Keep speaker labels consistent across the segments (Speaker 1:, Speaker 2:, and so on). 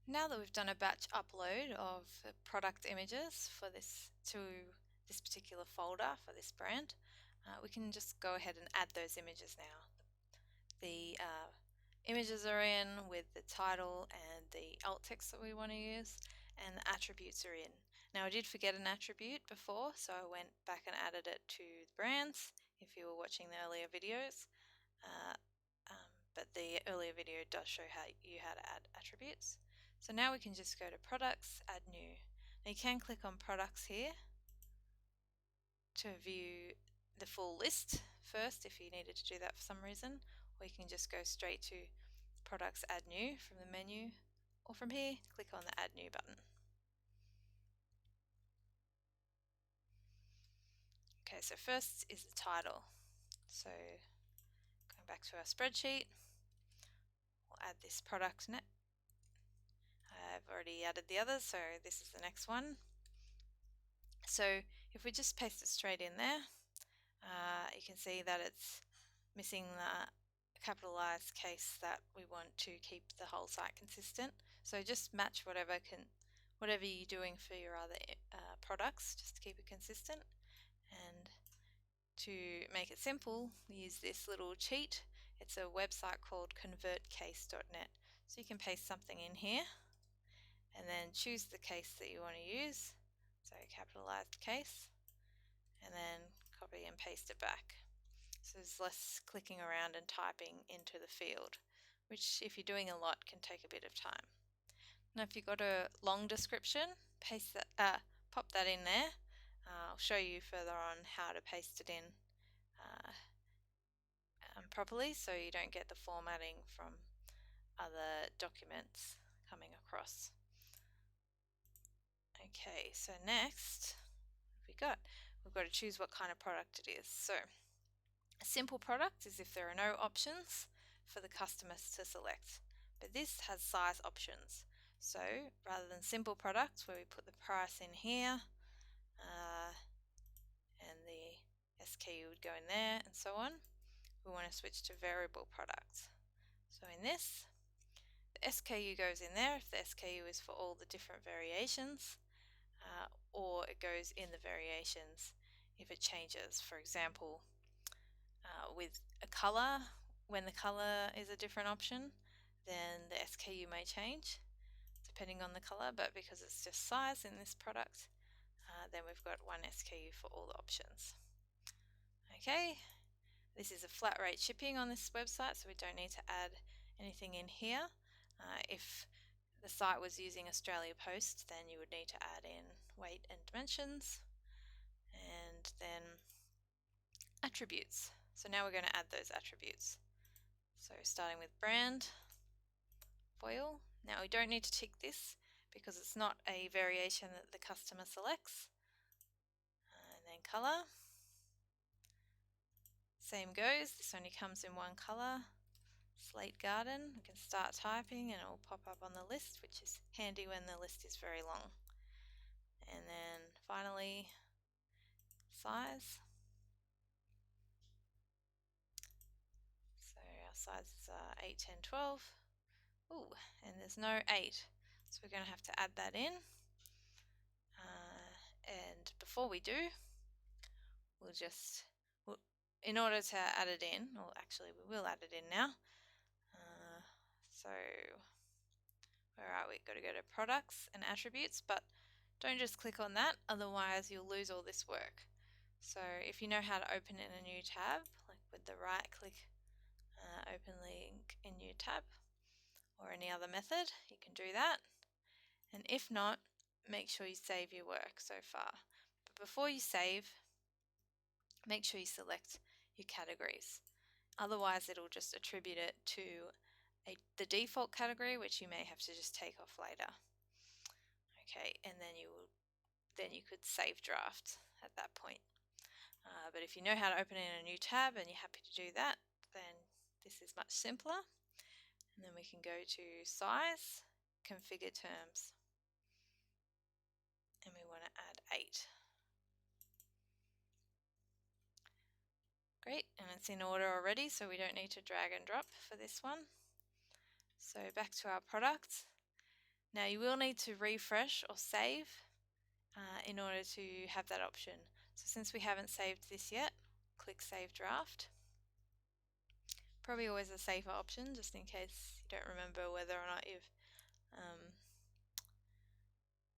Speaker 1: Now that we've done a batch upload of product images for this to this particular folder for this brand, we can just go ahead and add those images now. The images are in with the title and the alt text that we want to use, and the attributes are in. Now I did forget an attribute before, so I went back and added it to the brands if you were watching the earlier videos. Uh, but the earlier video does show you how to add attributes. So now we can just go to products, add new. Now you can click on products here to view the full list first if you needed to do that for some reason, or you can just go straight to products, add new from the menu, or from here click on the add new button. Okay, so first is the title. So going back to our spreadsheet, we'll add this product net. I've already added the others, so this is the next one. So if we just paste it straight in there, you can see that it's missing the capitalized case that we want to keep the whole site consistent. So just match whatever you're doing for your other products, just to keep it consistent. And to make it simple, we use this little cheat. It's a website called convertcase.net. So you can paste something in here and then choose the case that you want to use, so capitalized case, and then copy and paste it back. So there's less clicking around and typing into the field, which if you're doing a lot can take a bit of time. Now if you've got a long description, paste that, pop that in there. I'll show you further on how to paste it in properly so you don't get the formatting from other documents coming across. Okay, so next we've got to choose what kind of product it is. So a simple product is if there are no options for the customers to select, but this has size options. So rather than simple products where we put the price in here and the SKU would go in there and so on, we want to switch to variable products. So in this, the SKU goes in there if the SKU is for all the different variations, or it goes in the variations if it changes. For example, with a color, when the color is a different option, then the SKU may change depending on the color, but because it's just size in this product, then we've got one SKU for all the options. Okay, this is a flat rate shipping on this website, so we don't need to add anything in here. If the site was using Australia Post, then you would need to add in weight and dimensions, and then attributes. So now we're going to add those attributes. So starting with brand, foil. Now we don't need to tick this because it's not a variation that the customer selects. And then color. Same goes, this only comes in one color. Slate Garden, we can start typing and it will pop up on the list, which is handy when the list is very long. And then finally, size. So our sizes are 8, 10, 12. Ooh, and there's no 8, so we're going to have to add that in. And before we do, in order to add it in, or actually we will add it in now. So where are we? Got to go to products and attributes, but don't just click on that, otherwise you'll lose all this work. So if you know how to open in a new tab, like with the right click, open link in new tab, or any other method, you can do that. And if not, make sure you save your work so far. But before you save, make sure you select your categories. Otherwise it'll just attribute it to the default category, which you may have to just take off later. Okay, and then you could save draft at that point. But if you know how to open in a new tab and you're happy to do that, then this is much simpler. And then we can go to size, configure terms, and we want to add 8. Great, and it's in order already, so we don't need to drag and drop for this one. So back to our products. Now you will need to refresh or save in order to have that option. So since we haven't saved this yet, click Save Draft. Probably always a safer option, just in case you don't remember whether or not you've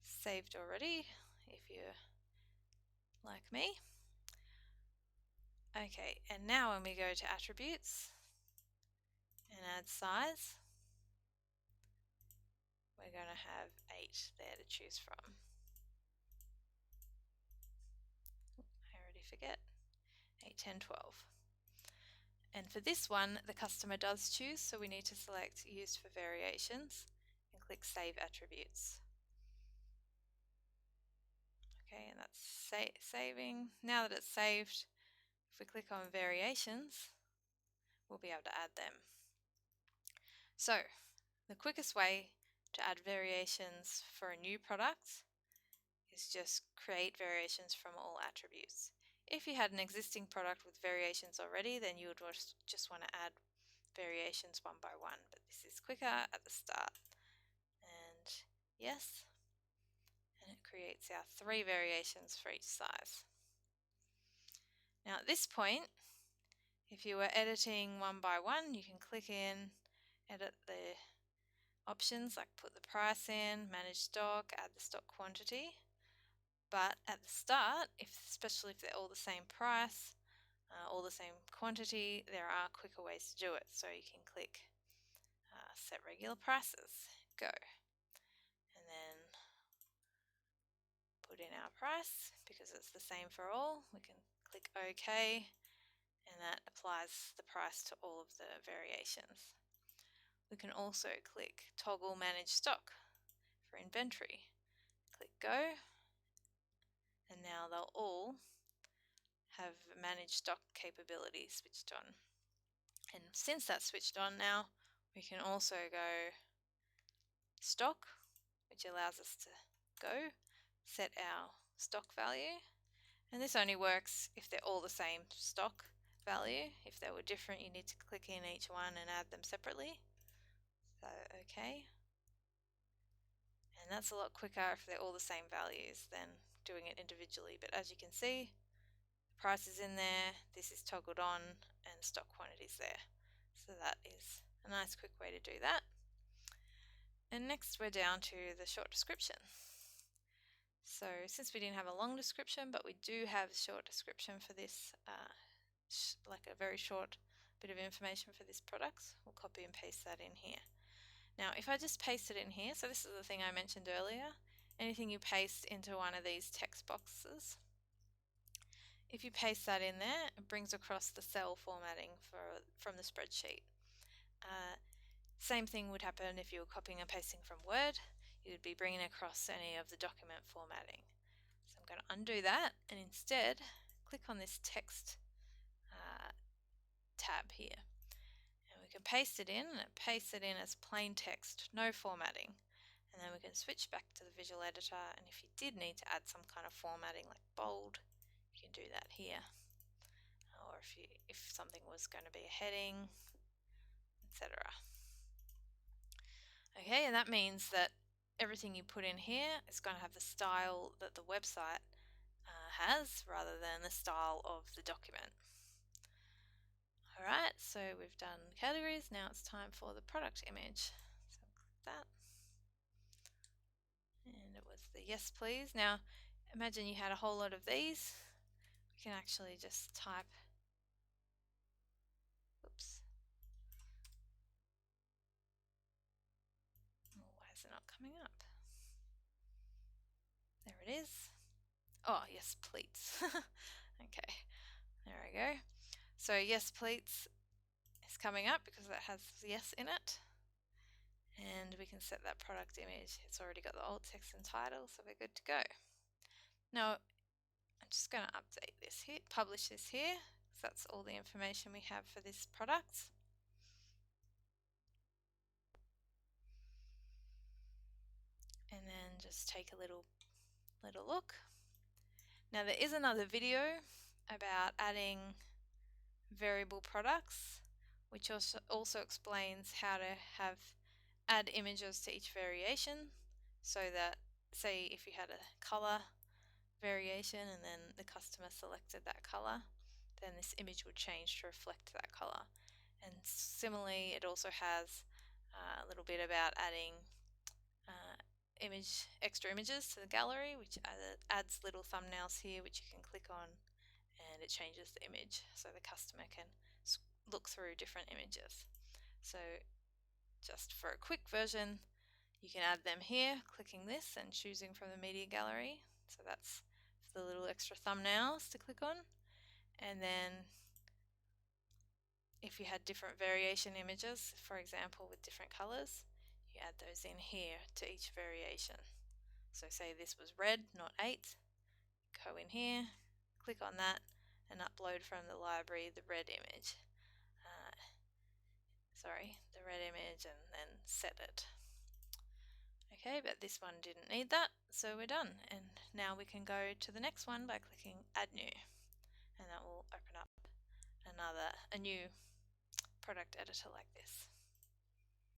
Speaker 1: saved already, if you're like me. Okay, and now when we go to Attributes and add size, we're going to have 8 there to choose from. I already forget. 8, 10, 12. And for this one, the customer does choose, so we need to select Used for Variations and click Save Attributes. Okay, and that's saving. Now that it's saved, if we click on Variations, we'll be able to add them. So, the quickest way to add variations for a new product is just create variations from all attributes. If you had an existing product with variations already, then you would just want to add variations one by one, but this is quicker at the start. And yes, and it creates our 3 variations for each size. Now at this point, if you were editing one by one, you can click in, edit the options like put the price in, manage stock, add the stock quantity. But at the start, especially if they're all the same price, all the same quantity, there are quicker ways to do it. So you can click Set Regular Prices, go. And then put in our price because it's the same for all. We can click OK, and that applies the price to all of the variations. We can also click Toggle Manage Stock for inventory. Click Go, and now they'll all have managed stock capability switched on. And since that's switched on now, we can also go stock, which allows us to go, set our stock value. And this only works if they're all the same stock value. If they were different, you need to click in each one and add them separately. So, okay. And that's a lot quicker if they're all the same values than doing it individually. But as you can see, the price is in there, this is toggled on, and stock quantities there. So that is a nice quick way to do that. And next we're down to the short description. So since we didn't have a long description, but we do have a short description for this, like a very short bit of information for this product, we'll copy and paste that in here. Now if I just paste it in here, so this is the thing I mentioned earlier, anything you paste into one of these text boxes, if you paste that in there, it brings across the cell formatting from the spreadsheet. Same thing would happen if you were copying and pasting from Word. You would be bringing across any of the document formatting. So I'm going to undo that and instead click on this text tab here. And we can paste it in, and it pastes it in as plain text, no formatting. And then we can switch back to the visual editor, and if you did need to add some kind of formatting like bold, you can do that here. Or if something was going to be a heading, etc. Okay, and that means that everything you put in here is going to have the style that the website has rather than the style of the document. Alright, so we've done categories, now it's time for the product image. So click that. And it was the yes please. Now imagine you had a whole lot of these. We can actually just type, oops. Oh, why is it not coming up? There it is. Oh, yes, please. Okay, there we go. So yes, please is coming up because that has yes in it. And we can set that product image. It's already got the alt text and title, so we're good to go. Now, I'm just going to update this here, publish this here, because that's all the information we have for this product. And then just take a little look. Now there is another video about adding variable products, which also explains how to add images to each variation. so that, say if you had a color variation and then the customer selected that color, then this image would change to reflect that color. And similarly, it also has a little bit about adding extra images to the gallery, which adds little thumbnails here which you can click on, and it changes the image so the customer can look through different images. So just for a quick version, you can add them here, clicking this and choosing from the media gallery. So that's the little extra thumbnails to click on. And then if you had different variation images, for example with different colors, you add those in here to each variation. So say this was red, not 8, go in here, click on that and upload from the library the red image. The red image, and then set it. Okay, but this one didn't need that, so we're done. And now we can go to the next one by clicking Add New, and that will open up a new product editor like this.